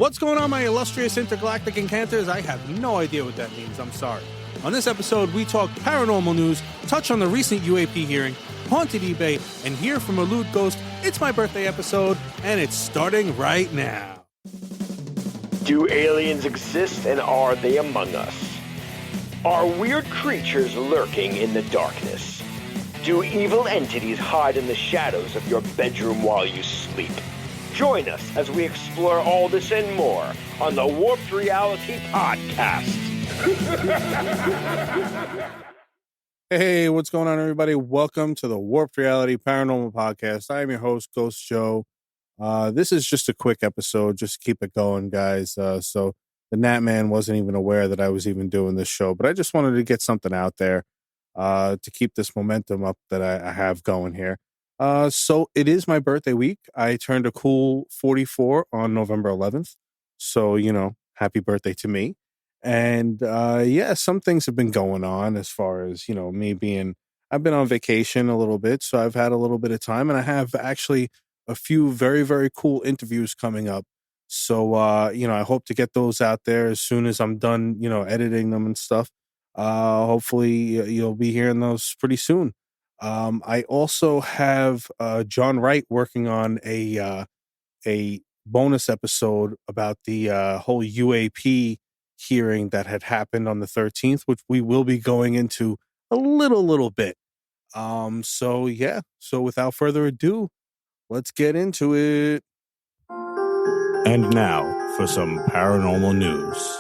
What's going on, my illustrious intergalactic encounters? I have no idea what that means. I'm sorry. On this episode, we talk paranormal news, touch on the recent UAP hearing, haunted eBay, and hear from a lewd ghost. It's my birthday episode, and it's starting right now. Do aliens exist, and are they among us? Are weird creatures lurking in the darkness? Do evil entities hide in the shadows of your bedroom while you sleep? Join us as we explore all this and more on the Warped Reality Podcast. Hey, what's going on, everybody? Welcome to the Warped Reality Paranormal Podcast. I am your host, Ghost Joe. This is just a quick episode, just to keep it going, guys. So the Nat Man wasn't even aware that I was even doing this show, but I just wanted to get something out there to keep this momentum up that I have going here. So it is my birthday week. I turned a cool 44 on November 11th. So, happy birthday to me. And yeah, some things have been going on as far as, I've been on vacation a little bit. So I've had a little bit of time, and I have actually a few very, very cool interviews coming up. So, I hope to get those out there as soon as I'm done, editing them and stuff. Hopefully you'll be hearing those pretty soon. I also have John Wright working on a bonus episode about the whole UAP hearing that had happened on the 13th, which we will be going into a little bit. So without further ado, let's get into it. And now for some paranormal news.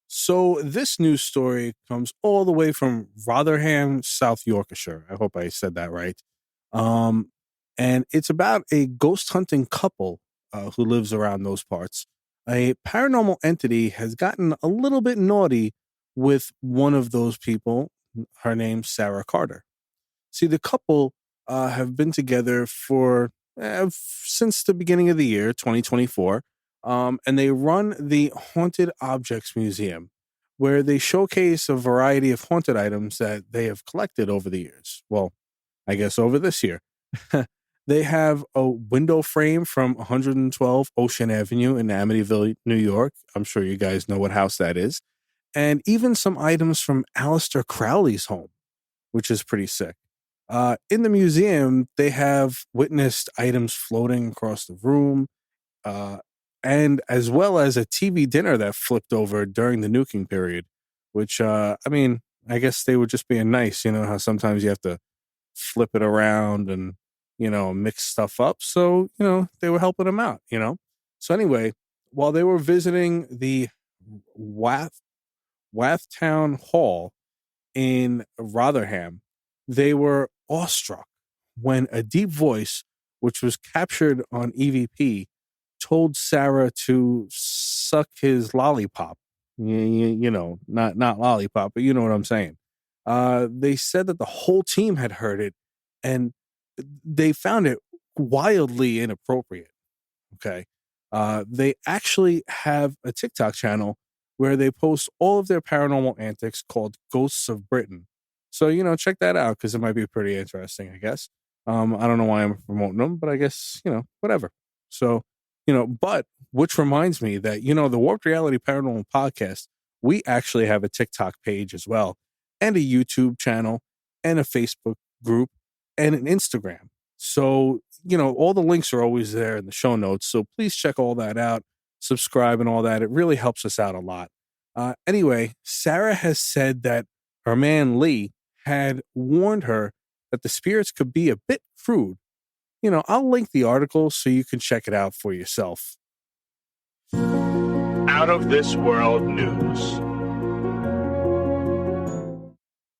So this news story comes all the way from Rotherham, South Yorkshire. I hope I said that right. And it's about a ghost hunting couple who lives around those parts. A paranormal entity has gotten a little bit naughty with one of those people. Her name's Sarah Carter. See, the couple have been together for since the beginning of the year, 2024. And they run the Haunted Objects Museum, where they showcase a variety of haunted items that they have collected over the years. Well, I guess over this year. They have a window frame from 112 Ocean Avenue in Amityville, New York. I'm sure you guys know what house that is. And even some items from Aleister Crowley's home, which is pretty sick. In the museum, they have witnessed items floating across the room, and as well as a TV dinner that flipped over during the nuking period, which, I guess they were just being nice. You know how sometimes you have to flip it around and, mix stuff up. So, they were helping them out, So anyway, while they were visiting the Wathtown Hall in Rotherham, they were awestruck when a deep voice, which was captured on EVP, told Sarah to suck his lollipop. Not lollipop, but you know what I'm saying. They said that the whole team had heard it, and they found it wildly inappropriate. Okay. They actually have a TikTok channel where they post all of their paranormal antics called Ghosts of Britain. So, check that out because it might be pretty interesting, I guess. I don't know why I'm promoting them, but I guess, whatever. So, but which reminds me that, the Warped Reality Paranormal Podcast, we actually have a TikTok page as well, and a YouTube channel, and a Facebook group, and an Instagram. So, all the links are always there in the show notes. So please check all that out, subscribe and all that. It really helps us out a lot. Anyway, Sarah has said that her man Lee had warned her that the spirits could be a bit crude. I'll link the article so you can check it out for yourself. Out of this world news.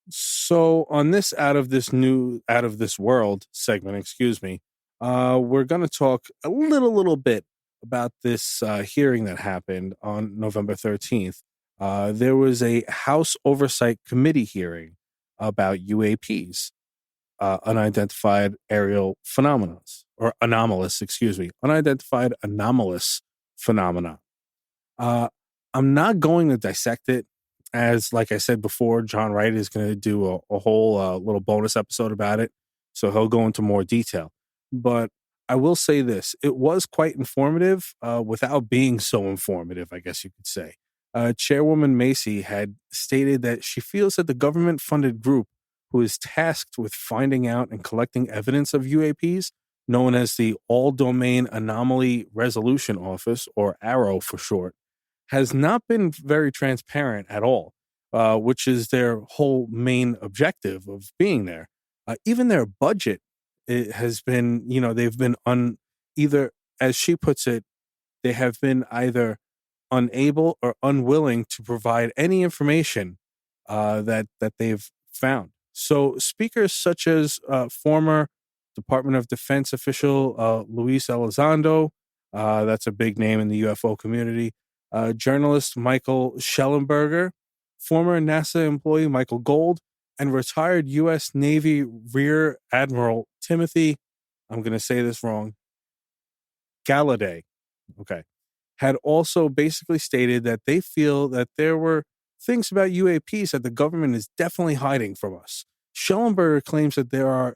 So on this out of this world segment, we're going to talk a little bit about this hearing that happened on November 13th. There was a House Oversight Committee hearing about UAPs, unidentified aerial phenomena, or unidentified anomalous phenomena. I'm not going to dissect it, as like I said before, John Wright is going to do a whole little bonus episode about it, so he'll go into more detail. But I will say this. It was quite informative without being so informative, I guess you could say. Chairwoman Macy had stated that she feels that the government funded group who is tasked with finding out and collecting evidence of UAPs, known as the All Domain Anomaly Resolution Office, or ARROW for short, has not been very transparent at all, which is their whole main objective of being there. Even their budget, it has been, they've been either, as she puts it, they have been either unable or unwilling to provide any information that they've found. So speakers such as former Department of Defense official Luis Elizondo, that's a big name in the UFO community, journalist Michael Schellenberger, former NASA employee Michael Gold, and retired U.S. Navy Rear Admiral Timothy, I'm going to say this wrong, Galladay, okay, had also basically stated that they feel that there were things about UAPs that the government is definitely hiding from us. Schellenberger claims that there are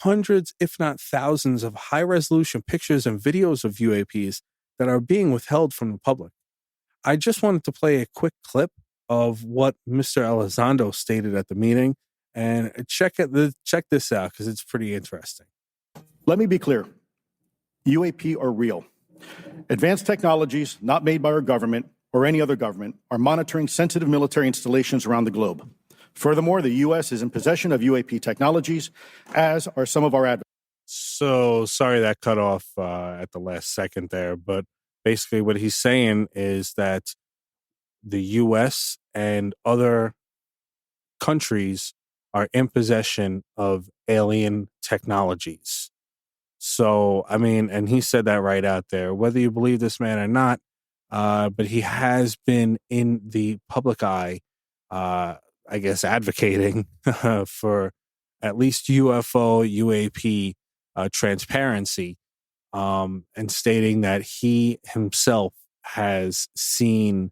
hundreds, if not thousands, of high-resolution pictures and videos of UAPs that are being withheld from the public. I just wanted to play a quick clip of what Mr. Elizondo stated at the meeting, and check this out because it's pretty interesting. Let me be clear. UAP are real. Advanced technologies not made by our government or any other government are monitoring sensitive military installations around the globe. Furthermore, the U.S. is in possession of UAP technologies, as are some of our adversaries. So sorry that cut off at the last second there, but basically what he's saying is that the U.S. and other countries are in possession of alien technologies. So, I mean, and he said that right out there, whether you believe this man or not, but he has been in the public eye, I guess, advocating for at least UFO, UAP transparency, and stating that he himself has seen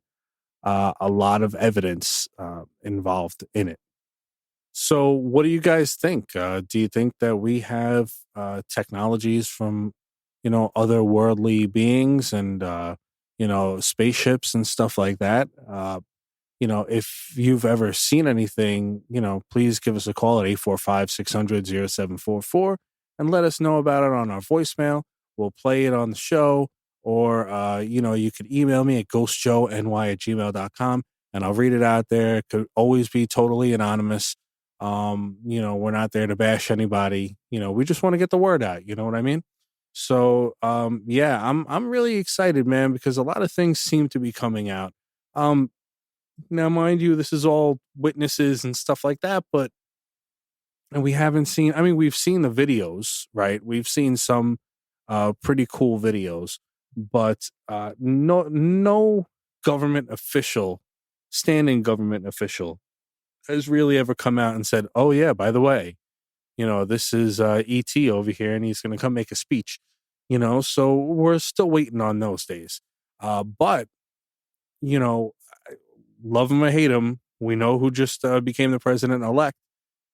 a lot of evidence involved in it. So, what do you guys think? Do you think that we have technologies from, otherworldly beings and, spaceships and stuff like that? If you've ever seen anything, please give us a call at 845-600-0744 and let us know about it on our voicemail. We'll play it on the show, or, you could email me at ghostjoeny@gmail.com and I'll read it out there. It could always be totally anonymous. We're not there to bash anybody. We just want to get the word out. You know what I mean? So, I'm really excited, man, because a lot of things seem to be coming out. Now, mind you, this is all witnesses and stuff like that, but we haven't seen, we've seen the videos, right? We've seen some pretty cool videos, but no standing government official has really ever come out and said, oh yeah, by the way, this is ET over here and he's going to come make a speech, so we're still waiting on those days. But, love him or hate him, we know who just became the president-elect.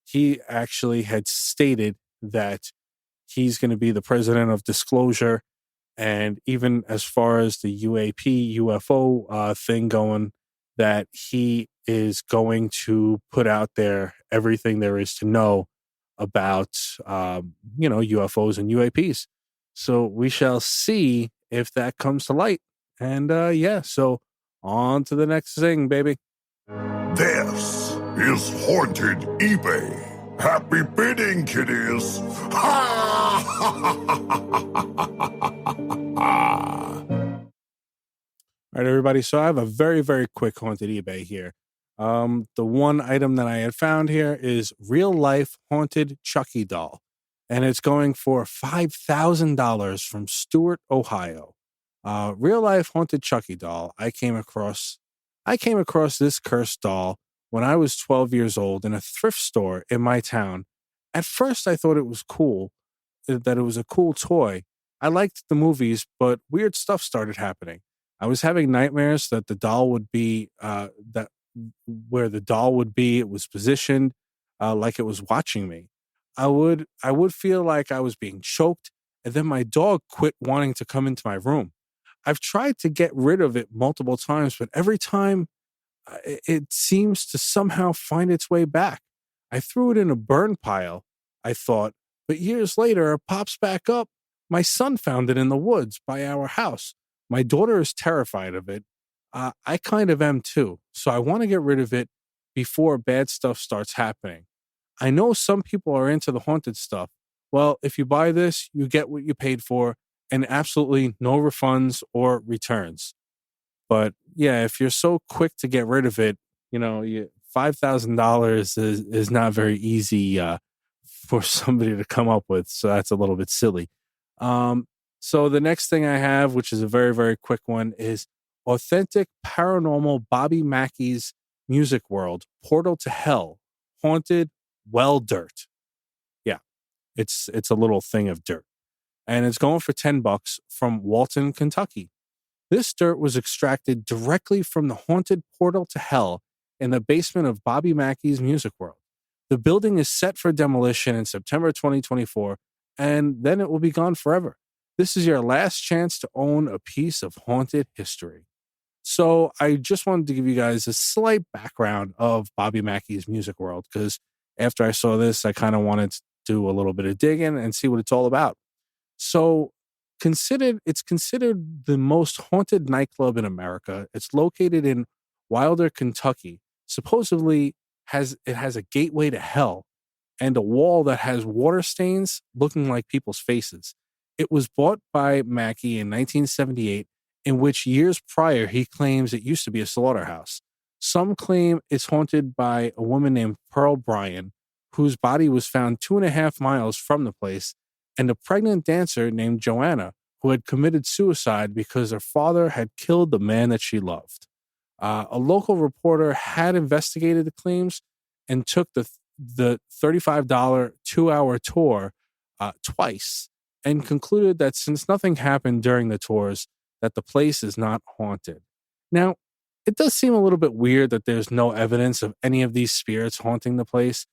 He actually had stated that he's going to be the president of disclosure. And even as far as the UAP, UFO thing going, that he is going to put out there everything there is to know about, UFOs and UAPs. So we shall see if that comes to light. And so on to the next thing, baby. This is Haunted eBay. Happy bidding, kiddies! All right, everybody. So I have a very, very quick haunted eBay here. The one item that I had found here is real life haunted Chucky doll, and it's going for $5,000 from Stewart, Ohio. Real life haunted Chucky doll. I came across this cursed doll when I was 12 years old in a thrift store in my town. At first, I thought it was cool, that it was a cool toy. I liked the movies, but weird stuff started happening. I was having nightmares that the doll would be, where the doll would be, it was positioned like it was watching me. I would feel like I was being choked, and then my dog quit wanting to come into my room. I've tried to get rid of it multiple times, but every time it seems to somehow find its way back. I threw it in a burn pile, I thought, but years later it pops back up. My son found it in the woods by our house. My daughter is terrified of it. I kind of am too, so I want to get rid of it before bad stuff starts happening. I know some people are into the haunted stuff. Well, if you buy this, you get what you paid for and absolutely no refunds or returns. But yeah, if you're so quick to get rid of it, $5,000 is not very easy for somebody to come up with. So that's a little bit silly. So the next thing I have, which is a very, very quick one, is Authentic Paranormal Bobby Mackey's Music World, Portal to Hell, Haunted Well Dirt. Yeah, it's a little thing of dirt. And it's going for $10 from Walton, Kentucky. This dirt was extracted directly from the haunted portal to hell in the basement of Bobby Mackey's Music World. The building is set for demolition in September 2024, and then it will be gone forever. This is your last chance to own a piece of haunted history. So I just wanted to give you guys a slight background of Bobby Mackey's Music World, because after I saw this, I kind of wanted to do a little bit of digging and see what it's all about. So it's considered the most haunted nightclub in America. It's located in Wilder, Kentucky. Supposedly it has a gateway to hell and a wall that has water stains looking like people's faces. It was bought by Mackey in 1978, in which years prior he claims it used to be a slaughterhouse. Some claim it's haunted by a woman named Pearl Bryan, whose body was found 2.5 miles from the place, and a pregnant dancer named Joanna, who had committed suicide because her father had killed the man that she loved. A local reporter had investigated the claims and took the $35 2-hour tour twice, and concluded that since nothing happened during the tours, that the place is not haunted. Now, it does seem a little bit weird that there's no evidence of any of these spirits haunting the place.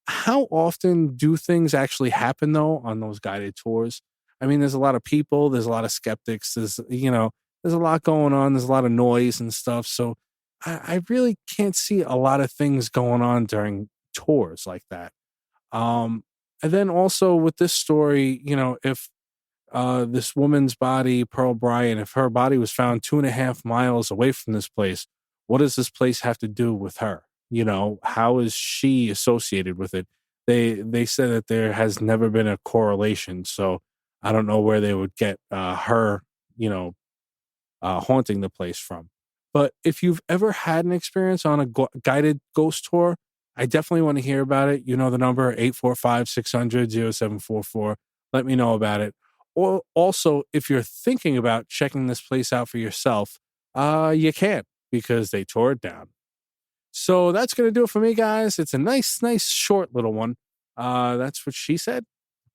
How often do things actually happen, though, on those guided tours? I mean, there's a lot of people, there's a lot of skeptics, there's a lot going on, there's a lot of noise and stuff. So I really can't see a lot of things going on during tours like that. And then also with this story, if this woman's body, Pearl Bryan, if her body was found 2.5 miles away from this place, what does this place have to do with her? How is she associated with it? They said that there has never been a correlation, so I don't know where they would get her, haunting the place from. But if you've ever had an experience on a guided ghost tour, I definitely want to hear about it. You know the number, 845-600-0744. Let me know about it. Or also, if you're thinking about checking this place out for yourself, you can't, because they tore it down. So that's going to do it for me, guys. It's a nice short little one. That's what she said.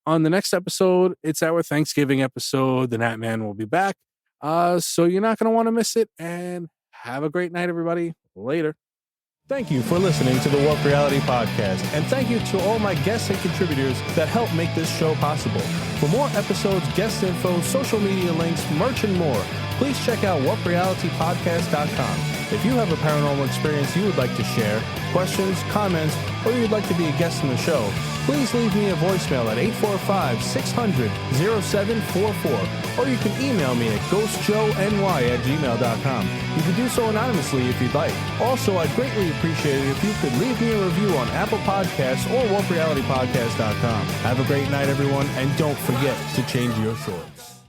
On the next episode, it's our Thanksgiving episode. The Nat Man will be back. So you're not going to want to miss it. And have a great night, everybody. Later. Thank you for listening to the Warp Reality Podcast, and thank you to all my guests and contributors that help make this show possible. For more episodes, guest info, social media links, merch, and more, please check out warprealitypodcast.com. If you have a paranormal experience you would like to share, questions, comments, or you'd like to be a guest in the show, please leave me a voicemail at 845-600-0744, or you can email me at ghostjoeny@gmail.com. You can do so anonymously if you'd like. Also, I'd greatly appreciate it if you could leave me a review on Apple Podcasts or warprealitypodcast.com. Have a great night, everyone, and don't forget to change your shorts.